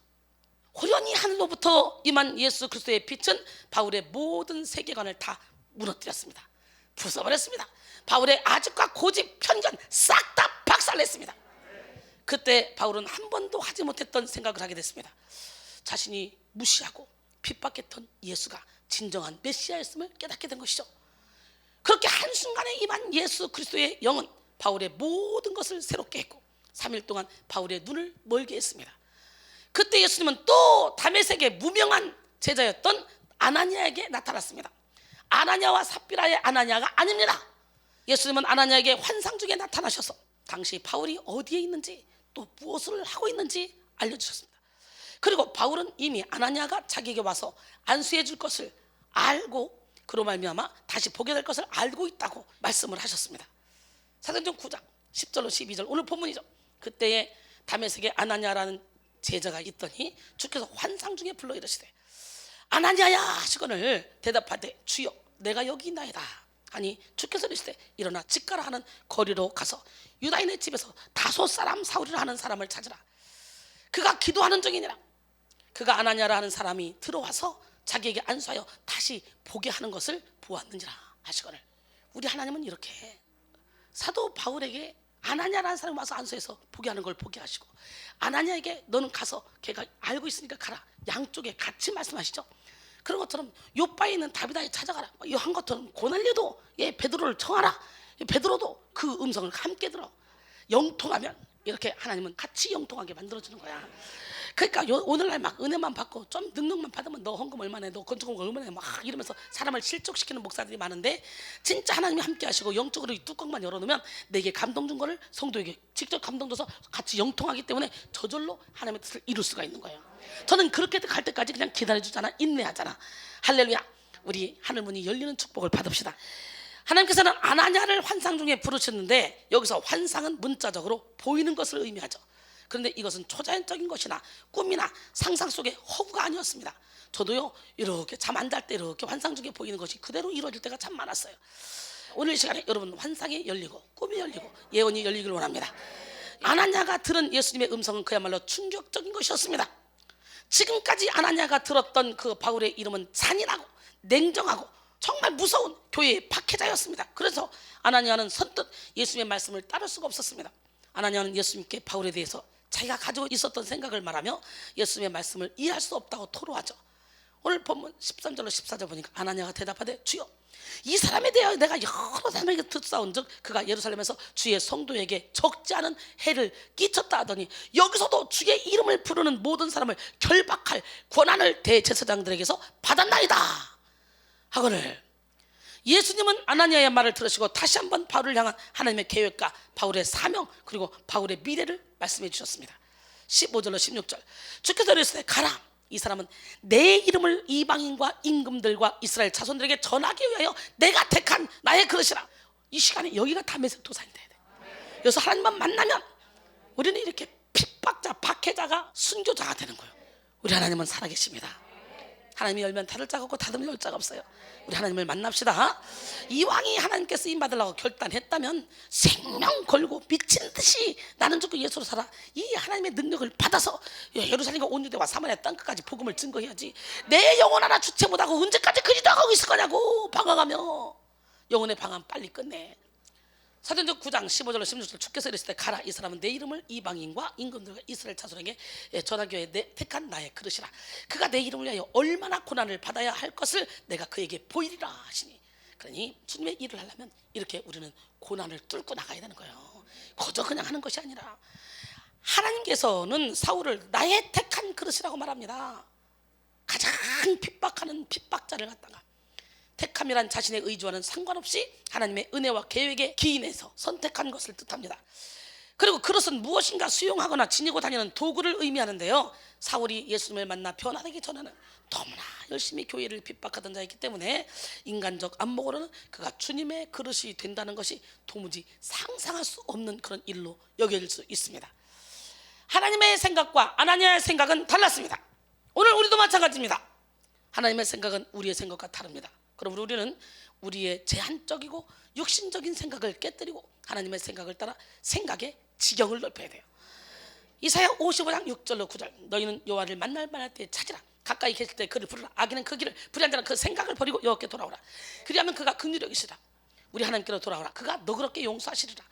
호련히 하늘로부터 임한 예수 그리스도의 빛은 바울의 모든 세계관을 다 무너뜨렸습니다. 부숴버렸습니다. 바울의 아집과 고집 편견 싹 다 박살냈습니다. 그때 바울은 한 번도 하지 못했던 생각을 하게 됐습니다. 자신이 무시하고 핍박했던 예수가 진정한 메시아였음을 깨닫게 된 것이죠. 그렇게 한순간에 임한 예수 그리스도의 영은 바울의 모든 것을 새롭게 했고 3일 동안 바울의 눈을 멀게 했습니다. 그때 예수님은 또 다메섹의 무명한 제자였던 아나니아에게 나타났습니다. 아나니아와 삽비라의 아나니아가 아닙니다. 예수님은 아나니아에게 환상 중에 나타나셔서 당시 바울이 어디에 있는지 또 무엇을 하고 있는지 알려주셨습니다. 그리고 바울은 이미 아나니아가 자기에게 와서 안수해 줄 것을 알고 그로 말미암아 다시 보게 될 것을 알고 있다고 말씀을 하셨습니다. 사도행전 9장 10절로 12절 오늘 본문이죠. 그때에 다메섹에 아나니아라는 제자가 있더니 주께서 환상 중에 불러 이르시되 아나니아야 하시거늘 대답하되 주여 내가 여기 있나이다 하니 주께서 이르시되 일어나 집가라 하는 거리로 가서 유다인의 집에서 다소 사람 사울이라 하는 사람을 찾으라. 그가 기도하는 중이니라. 그가 아나니아라 하는 사람이 들어와서 자기에게 안수하여 다시 보게 하는 것을 보았는지라 하시거늘. 우리 하나님은 이렇게 사도 바울에게 아나니아라는 사람이 와서 안수해서 보게 하는 걸 보게 하시고 아나니아에게 너는 가서 걔가 알고 있으니까 가라 양쪽에 같이 말씀하시죠. 그런 것처럼 요바에 있는 다비다에 찾아가라 한 것처럼 고넬료도 베드로를 청하라. 베드로도 그 음성을 함께 들어 영통하면 이렇게 하나님은 같이 영통하게 만들어주는 거야. 그러니까 오늘날 막 은혜만 받고 좀 능력만 받으면 너 헌금 얼마나 해, 너 건축금 얼마나 해, 막 이러면서 사람을 실족시키는 목사들이 많은데 진짜 하나님이 함께 하시고 영적으로 이 뚜껑만 열어놓으면 내게 감동 준 거를 성도에게 직접 감동 줘서 같이 영통하기 때문에 저절로 하나님의 뜻을 이룰 수가 있는 거예요. 저는 그렇게 갈 때까지 그냥 기다려주잖아, 인내하잖아. 할렐루야. 우리 하늘문이 열리는 축복을 받읍시다. 하나님께서는 아나니아를 환상 중에 부르셨는데 여기서 환상은 문자적으로 보이는 것을 의미하죠. 그런데 이것은 초자연적인 것이나 꿈이나 상상 속의 허구가 아니었습니다. 저도요 이렇게 잠 안 잘 때 이렇게 환상 중에 보이는 것이 그대로 이루어질 때가 참 많았어요. 오늘 이 시간에 여러분 환상이 열리고 꿈이 열리고 예언이 열리길 원합니다. 아나니아가 들은 예수님의 음성은 그야말로 충격적인 것이었습니다. 지금까지 아나니아가 들었던 그 바울의 이름은 잔인하고 냉정하고 정말 무서운 교회의 박해자였습니다. 그래서 아나니아는 선뜻 예수님의 말씀을 따를 수가 없었습니다. 아나니아는 예수님께 바울에 대해서 자기가 가지고 있었던 생각을 말하며 예수님의 말씀을 이해할 수 없다고 토로하죠. 오늘 본문 13절로 14절 보니까 아나니아가 대답하되 주여 이 사람에 대하여 내가 여러 사람에게 듣사온즉 그가 예루살렘에서 주의 성도에게 적지 않은 해를 끼쳤다 하더니 여기서도 주의 이름을 부르는 모든 사람을 결박할 권한을 대제사장들에게서 받았나이다 하거늘. 예수님은 아나니아의 말을 들으시고 다시 한번 바울을 향한 하나님의 계획과 바울의 사명 그리고 바울의 미래를 말씀해 주셨습니다. 15절로 16절 주께서 이르시되 가라 이 사람은 내 이름을 이방인과 임금들과 이스라엘 자손들에게 전하기 위하여 내가 택한 나의 그릇이라. 이 시간에 여기가 다메섹 도산이 돼야 돼. 여기서 하나님만 만나면 우리는 이렇게 핍박자 박해자가 순교자가 되는 거예요. 우리 하나님은 살아계십니다. 하나님이 열면 닫을 자가 없고 닫으면 열 자가 없어요. 우리 하나님을 만납시다. 이왕이 하나님께 쓰임 받으려고 결단했다면 생명 걸고 미친 듯이 나는 죽고 예수로 살아 이 하나님의 능력을 받아서 예루살렘과 온 유대와 사마리아 땅끝까지 복음을 증거해야지. 내 영혼 하나 주체 못하고 언제까지 그 기도하고 있을 거냐고 방황하며. 영혼의 방황 빨리 끝내. 사도행전 9장 15절로 16절 주께서 이르시되 가라 이 사람은 내 이름을 이방인과 임금들과 이스라엘 자손에게 전하기 위해 택한 나의 그릇이라. 그가 내 이름을 위하여 얼마나 고난을 받아야 할 것을 내가 그에게 보이리라 하시니. 그러니 주님의 일을 하려면 이렇게 우리는 고난을 뚫고 나가야 되는 거예요. 거저 그냥 하는 것이 아니라 하나님께서는 사울을 나의 택한 그릇이라고 말합니다. 가장 핍박하는 핍박자를 갖다가 택함이란 자신의 의지와는 상관없이 하나님의 은혜와 계획에 기인해서 선택한 것을 뜻합니다. 그리고 그릇은 무엇인가 수용하거나 지니고 다니는 도구를 의미하는데요, 사울이 예수님을 만나 변화되기 전에는 너무나 열심히 교회를 핍박하던 자이기 때문에 인간적 안목으로는 그가 주님의 그릇이 된다는 것이 도무지 상상할 수 없는 그런 일로 여겨질 수 있습니다. 하나님의 생각과 아나니아의 생각은 달랐습니다. 오늘 우리도 마찬가지입니다. 하나님의 생각은 우리의 생각과 다릅니다. 그러므로 우리는 우리의 제한적이고 육신적인 생각을 깨뜨리고 하나님의 생각을 따라 생각의 지경을 넓혀야 돼요. 이사야 55장 6절로 9절, 너희는 여호와를 만날 때 찾으라. 가까이 계실 때 그를 부르라. 악인은 그 길을, 불의한 자는 그 생각을 버리고 여호와께 돌아오라. 그리하면 그가 긍휼히 여기시라. 우리 하나님께로 돌아오라. 그가 너그럽게 용서하시리라.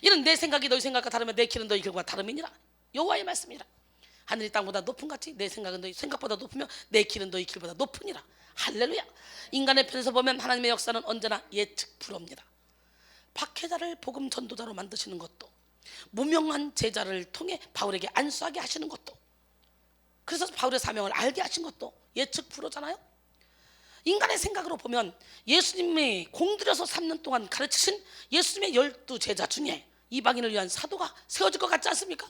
이는 내 생각이 너희 생각과 다르면 내 길은 너희 길과 다름이니라. 여호와의 말씀이라. 하늘이 땅보다 높은 같이 내 생각은 너희 생각보다 높으며 내 길은 너희 길보다 높으니라. 할렐루야. 인간의 편에서 보면 하나님의 역사는 언제나 예측 불허입니다. 박해자를 복음 전도자로 만드시는 것도, 무명한 제자를 통해 바울에게 안수하게 하시는 것도, 그래서 바울의 사명을 알게 하신 것도 예측 불허잖아요. 인간의 생각으로 보면 예수님이 공들여서 3년 동안 가르치신 예수님의 12제자 중에 이방인을 위한 사도가 세워질 것 같지 않습니까?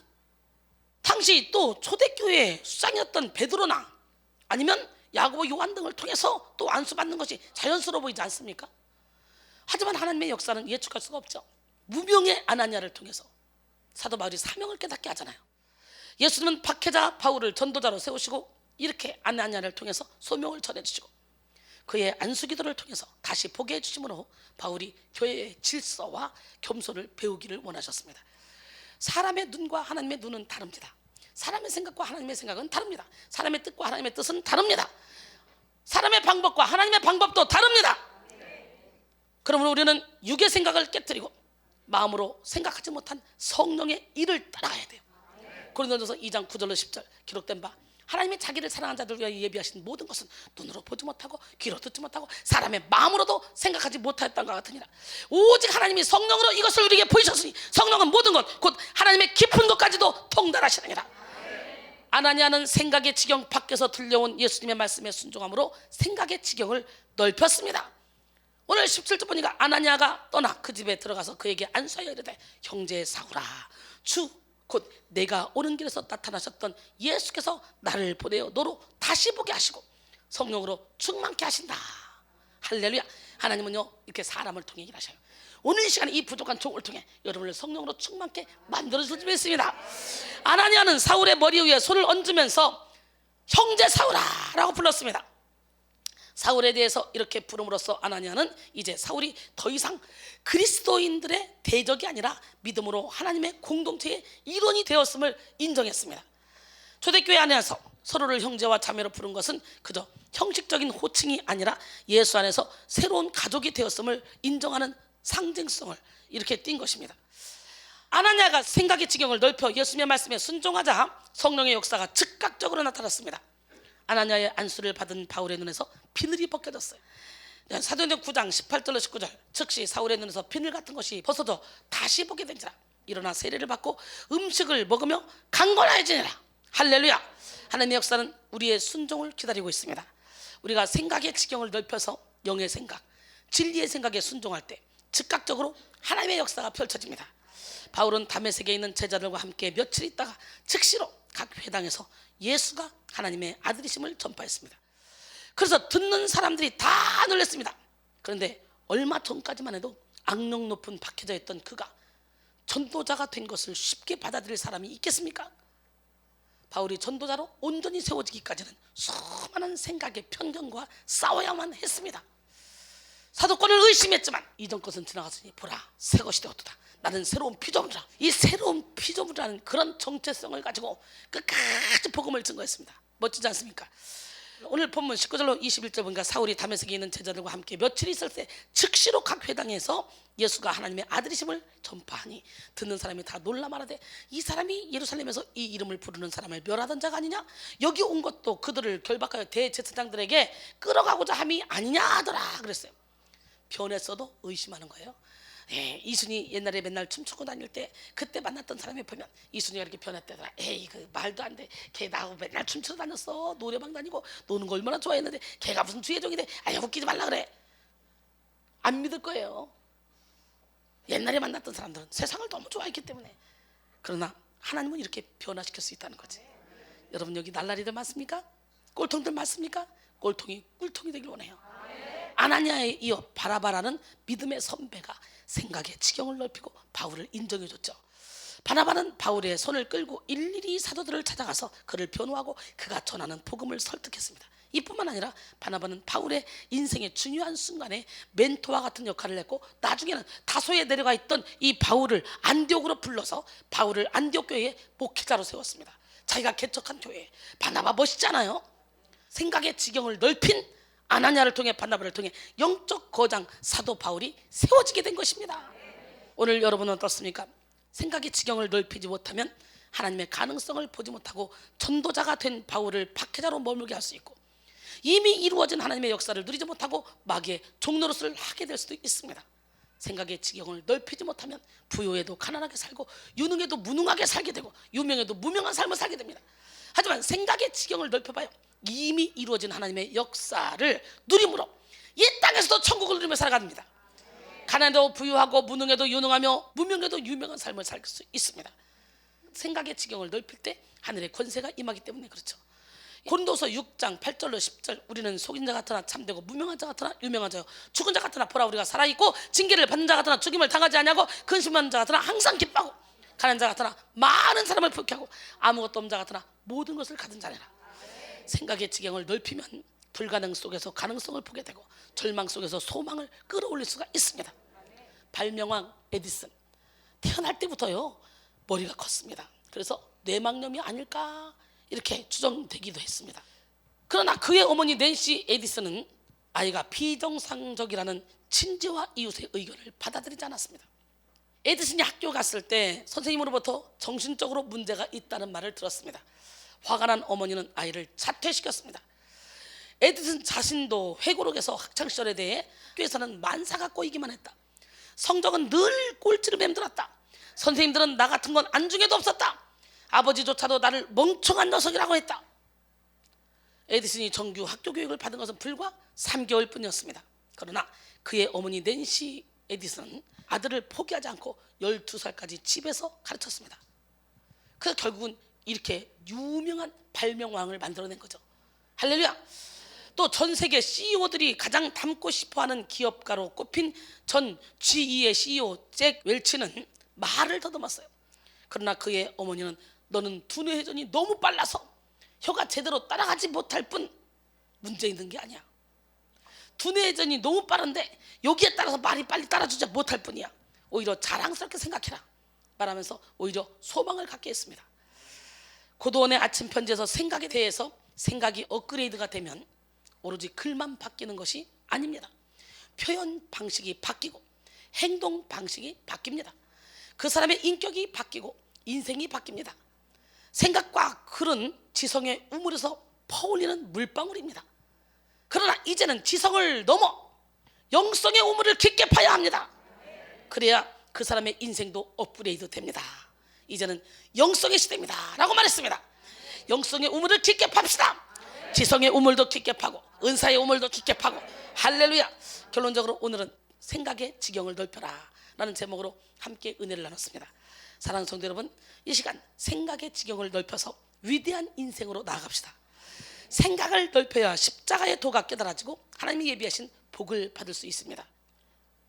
당시 또 초대교회의 수장이었던 베드로나 아니면 야고보, 요한 등을 통해서 또 안수받는 것이 자연스러워 보이지 않습니까? 하지만 하나님의 역사는 예측할 수가 없죠. 무명의 아나니아를 통해서 사도 바울이 사명을 깨닫게 하잖아요. 예수님은 박해자 바울을 전도자로 세우시고 이렇게 아나니아를 통해서 소명을 전해주시고 그의 안수기도를 통해서 다시 보게 해주심으로 바울이 교회의 질서와 겸손을 배우기를 원하셨습니다. 사람의 눈과 하나님의 눈은 다릅니다. 사람의 생각과 하나님의 생각은 다릅니다. 사람의 뜻과 하나님의 뜻은 다릅니다. 사람의 방법과 하나님의 방법도 다릅니다. 그러므로 우리는 육의 생각을 깨뜨리고 마음으로 생각하지 못한 성령의 일을 따라가야 돼요. 고린도전서 2장 9절로 10절 기록된 바, 하나님이 자기를 사랑하는 자들 위하여 예비하신 모든 것은 눈으로 보지 못하고 귀로 듣지 못하고 사람의 마음으로도 생각하지 못하였던 것 같으니라. 오직 하나님이 성령으로 이것을 우리에게 보이셨으니 성령은 모든 것 곧 하나님의 깊은 것까지도 통달하시느니라. 아나니아는 생각의 지경 밖에서 들려온 예수님의 말씀에 순종함으로 생각의 지경을 넓혔습니다. 오늘 17절 보니까 아나니아가 떠나 그 집에 들어가서 그에게 안수하여 이르되, 형제 사울아, 주 곧 내가 오는 길에서 나타나셨던 예수께서 나를 보내어 너로 다시 보게 하시고 성령으로 충만케 하신다. 할렐루야. 하나님은요 이렇게 사람을 통해 일하셔요. 오늘 이 시간에 이 부족한 종을 통해 여러분을 성령으로 충만케 만들어줄 줄 믿습니다. 아나니아는 사울의 머리 위에 손을 얹으면서 형제 사울아 라고 불렀습니다. 사울에 대해서 이렇게 부름으로써 아나니아는 이제 사울이 더 이상 그리스도인들의 대적이 아니라 믿음으로 하나님의 공동체의 일원이 되었음을 인정했습니다. 초대교회 안에서 서로를 형제와 자매로 부른 것은 그저 형식적인 호칭이 아니라 예수 안에서 새로운 가족이 되었음을 인정하는 상징성을 이렇게 띈 것입니다. 아나니아가 생각의 지경을 넓혀 예수님의 말씀에 순종하자 성령의 역사가 즉각적으로 나타났습니다. 아나니아의 안수를 받은 바울의 눈에서 비늘이 벗겨졌어요. 사도행전 9장 18절로 19절, 즉시 사울의 눈에서 비늘 같은 것이 벗어져 다시 보게 된지라. 일어나 세례를 받고 음식을 먹으며 강건해지니라. 할렐루야. 하나님의 역사는 우리의 순종을 기다리고 있습니다. 우리가 생각의 지경을 넓혀서 영의 생각, 진리의 생각에 순종할 때 즉각적으로 하나님의 역사가 펼쳐집니다. 바울은 다메섹에 있는 제자들과 함께 며칠 있다가 즉시로 각 회당에서 예수가 하나님의 아들이심을 전파했습니다. 그래서 듣는 사람들이 다 놀랐습니다. 그런데 얼마 전까지만 해도 악명 높은 박해자였던 그가 전도자가 된 것을 쉽게 받아들일 사람이 있겠습니까? 바울이 전도자로 온전히 세워지기까지는 수많은 생각의 편견과 싸워야만 했습니다. 사도권을 의심했지만 이전 것은 지나갔으니 보라 새 것이 되었도다. 나는 새로운 피조물이라. 이 새로운 피조물이라는 그런 정체성을 가지고 끝까지 복음을 증거했습니다. 멋지지 않습니까? 오늘 본문 19절로 21절 보니까 사울이 다메섹에 있는 제자들과 함께 며칠 있을 때 즉시로 각 회당에서 예수가 하나님의 아들이심을 전파하니 듣는 사람이 다 놀라 말하되, 이 사람이 예루살렘에서 이 이름을 부르는 사람을 멸하던 자가 아니냐? 여기 온 것도 그들을 결박하여 대제사장들에게 끌어가고자 함이 아니냐 하더라 그랬어요. 변했어도 의심하는 거예요. 이순이 옛날에 맨날 춤추고 다닐 때 그때 만났던 사람이 보면 이순이가 이렇게 변했대더라. 에이 그 말도 안 돼. 걔 나하고 맨날 춤추러 다녔어. 노래방 다니고 노는 거 얼마나 좋아했는데 걔가 무슨 주의종이 돼. 아유 웃기지 말라 그래. 안 믿을 거예요. 옛날에 만났던 사람들은 세상을 너무 좋아했기 때문에. 그러나 하나님은 이렇게 변화시킬 수 있다는 거지. 여러분 여기 날라리들 많습니까? 꼴통들 많습니까? 꼴통이 꿀통이 되길 원해요. 아나니아에 이어 바나바라는 믿음의 선배가 생각의 지경을 넓히고 바울을 인정해줬죠. 바나바는 바울의 손을 끌고 일일이 사도들을 찾아가서 그를 변호하고 그가 전하는 복음을 설득했습니다. 이뿐만 아니라 바나바는 바울의 인생의 중요한 순간에 멘토와 같은 역할을 했고 나중에는 다소에 내려가 있던 이 바울을 안디옥으로 불러서 바울을 안디옥 교회의 목회자로 세웠습니다. 자기가 개척한 교회. 바나바 멋있잖아요. 생각의 지경을 넓힌 아나니아를 통해 바나바를 통해 영적 거장 사도 바울이 세워지게 된 것입니다. 오늘 여러분은 어떻습니까? 생각의 지경을 넓히지 못하면 하나님의 가능성을 보지 못하고 전도자가 된 바울을 박해자로 머물게 할 수 있고 이미 이루어진 하나님의 역사를 누리지 못하고 마귀의 종노릇을 하게 될 수도 있습니다. 생각의 지경을 넓히지 못하면 부요에도 가난하게 살고 유능에도 무능하게 살게 되고 유명에도 무명한 삶을 살게 됩니다. 하지만 생각의 지경을 넓혀봐요. 이미 이루어진 하나님의 역사를 누림으로 이 땅에서도 천국을 누리며 살아갑니다. 가난해도 부유하고 무능해도 유능하며 무명해도 유명한 삶을 살 수 있습니다. 생각의 지경을 넓힐 때 하늘의 권세가 임하기 때문에 그렇죠. 고린도서 6장 8절로 10절 우리는 속인 자 같으나 참되고 무명한 자 같으나 유명한 자요 죽은 자 같으나 보라 우리가 살아있고 징계를 받는 자 같으나 죽임을 당하지 아니하고 근심하는 자 같으나 항상 기뻐하고 가난한 자 같으나 많은 사람을 부욕하고 아무것도 없는 자 같으나 모든 것을 가진 자니라. 생각의 지경을 넓히면 불가능 속에서 가능성을 보게 되고 절망 속에서 소망을 끌어올릴 수가 있습니다. 발명왕 에디슨 태어날 때부터요 머리가 컸습니다. 그래서 뇌망염이 아닐까 이렇게 추정되기도 했습니다. 그러나 그의 어머니 낸시 에디슨은 아이가 비정상적이라는 친지와 이웃의 의견을 받아들이지 않았습니다. 에디슨이 학교 갔을 때 선생님으로부터 정신적으로 문제가 있다는 말을 들었습니다. 화가 난 어머니는 아이를 자퇴시켰습니다. 에디슨 자신도 회고록에서 학창시절에 대해 학교에서는 만사가 꼬이기만 했다. 성적은 늘 꼴찌를 맴돌았다. 선생님들은 나 같은 건 안중에도 없었다. 아버지조차도 나를 멍청한 녀석이라고 했다. 에디슨이 정규 학교 교육을 받은 것은 불과 3개월 뿐이었습니다. 그러나 그의 어머니 낸시 에디슨은 아들을 포기하지 않고 12살까지 집에서 가르쳤습니다. 그래서 결국은 이렇게 유명한 발명왕을 만들어낸 거죠. 할렐루야. 또 전 세계 CEO들이 가장 닮고 싶어하는 기업가로 꼽힌 전 GE의 CEO 잭 웰치는 말을 더듬었어요. 그러나 그의 어머니는 너는 두뇌 회전이 너무 빨라서 혀가 제대로 따라가지 못할 뿐 문제 있는 게 아니야. 두뇌 회전이 너무 빠른데 여기에 따라서 말이 빨리 따라주지 못할 뿐이야. 오히려 자랑스럽게 생각해라 말하면서 오히려 소망을 갖게 했습니다. 고도원의 아침 편지에서 생각에 대해서 생각이 업그레이드가 되면 오로지 글만 바뀌는 것이 아닙니다. 표현 방식이 바뀌고 행동 방식이 바뀝니다. 그 사람의 인격이 바뀌고 인생이 바뀝니다. 생각과 글은 지성의 우물에서 퍼올리는 물방울입니다. 그러나 이제는 지성을 넘어 영성의 우물을 깊게 파야 합니다. 그래야 그 사람의 인생도 업그레이드 됩니다. 이제는 영성의 시대입니다 라고 말했습니다. 영성의 우물을 깊게 팝시다. 지성의 우물도 깊게 파고 은사의 우물도 깊게 파고 할렐루야. 결론적으로 오늘은 생각의 지경을 넓혀라 라는 제목으로 함께 은혜를 나눴습니다. 사랑하는 성도 여러분, 이 시간 생각의 지경을 넓혀서 위대한 인생으로 나아갑시다. 생각을 넓혀야 십자가의 도가 깨달아지고 하나님이 예비하신 복을 받을 수 있습니다.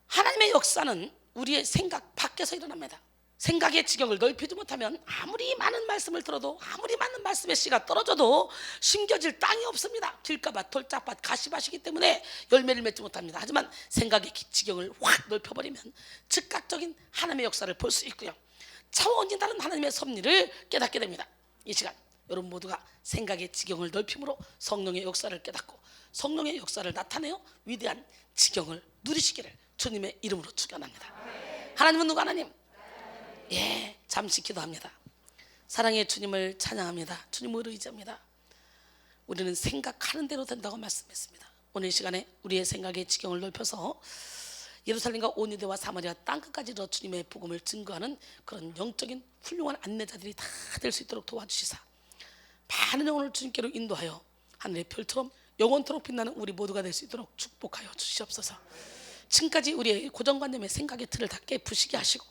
하나님의 역사는 우리의 생각 밖에서 일어납니다. 생각의 지경을 넓히지 못하면 아무리 많은 말씀을 들어도 아무리 많은 말씀의 씨가 떨어져도 심겨질 땅이 없습니다. 길가밭, 돌짝밭, 가시밭이기 때문에 열매를 맺지 못합니다. 하지만 생각의 지경을 확 넓혀버리면 즉각적인 하나님의 역사를 볼 수 있고요, 차원이 다른 하나님의 섭리를 깨닫게 됩니다. 이 시간 여러분 모두가 생각의 지경을 넓힘으로 성령의 역사를 깨닫고 성령의 역사를 나타내어 위대한 지경을 누리시기를 주님의 이름으로 축원합니다. 하나님은 누가 하나님? 예, 잠시 기도합니다. 사랑의 주님을 찬양합니다. 주님을 의지합니다. 우리는 생각하는 대로 된다고 말씀했습니다. 오늘 이 시간에 우리의 생각의 지경을 넓혀서 예루살렘과 온 유대와 사마리아 땅끝까지 주님의 복음을 증거하는 그런 영적인 훌륭한 안내자들이 다 될 수 있도록 도와주시사 많은 영혼을 주님께로 인도하여 하늘의 별처럼 영원토록 빛나는 우리 모두가 될 수 있도록 축복하여 주시옵소서. 지금까지 우리의 고정관념의 생각의 틀을 다 깨부시게 하시고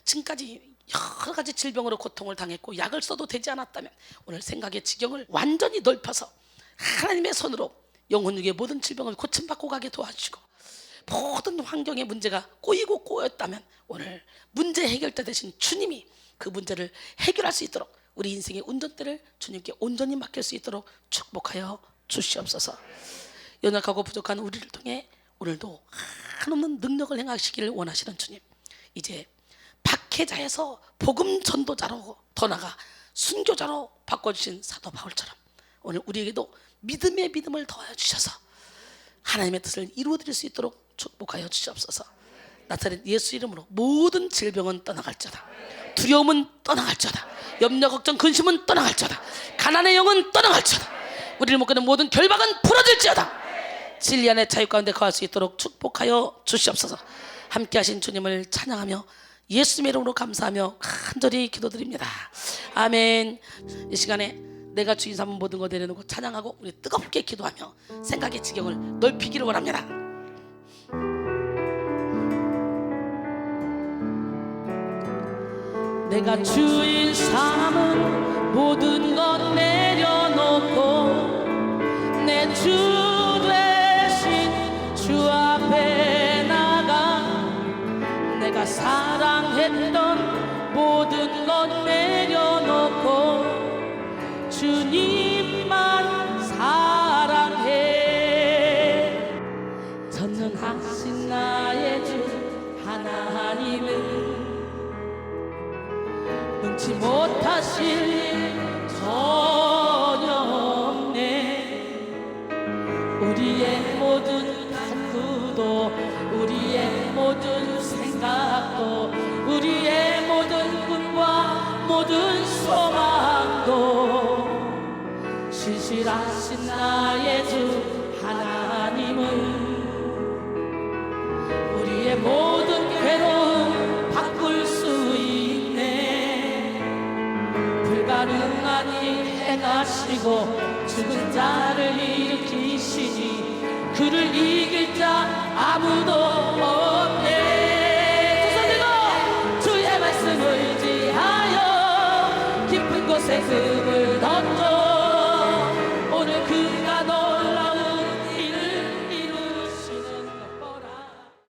지금까지 여러 가지 질병으로 고통을 당했고 약을 써도 되지 않았다면 오늘 생각의 지경을 완전히 넓혀서 하나님의 손으로 영혼육의 모든 질병을 고침받고 가게 도와주시고 모든 환경의 문제가 꼬이고 꼬였다면 오늘 문제 해결자 되신 주님이 그 문제를 해결할 수 있도록 우리 인생의 운전대를 주님께 온전히 맡길 수 있도록 축복하여 주시옵소서. 연약하고 부족한 우리를 통해 오늘도 한없는 능력을 행하시기를 원하시는 주님, 이제 박해자에서 복음 전도자로 더 나아가 순교자로 바꿔주신 사도 바울처럼 오늘 우리에게도 믿음의 믿음을 더해주셔서 하나님의 뜻을 이루어드릴 수 있도록 축복하여 주시옵소서. 나사렛 예수 이름으로 모든 질병은 떠나갈지어다. 두려움은 떠나갈지어다. 염려 걱정 근심은 떠나갈지어다. 가난의 영은 떠나갈지어다. 우리를 묶는 모든 결박은 풀어질지어다. 진리 안의 자유 가운데 거할 수 있도록 축복하여 주시옵소서. 함께하신 주님을 찬양하며 예수님의 이름으로 감사하며 간절히 기도드립니다. 아멘. 이 시간에 내가 주인 삼은 모든 것 내려놓고 찬양하고 우리 뜨겁게 기도하며 생각의 지경을 넓히기를 원합니다. 내가 주인 삼은 모든 것 내려놓고 내 주 되신 주 앞에 나가 내가 사랑했던 모든 것 내려놓고 주님만 사랑해. 전능하신 나의 주 하나님은 능치 못하실 일 전혀 없네. 우리의 모든 간구도 우리의 모든 생각도 우리의 모든 꿈과 모든 소망도 신실하신 나의 주 하나님은 우리의 모든 괴로움 바꿀 수 있네. 불가능하니 행하시고 죽은 자를 일으키시니 그를 이길 자 아무도 없네.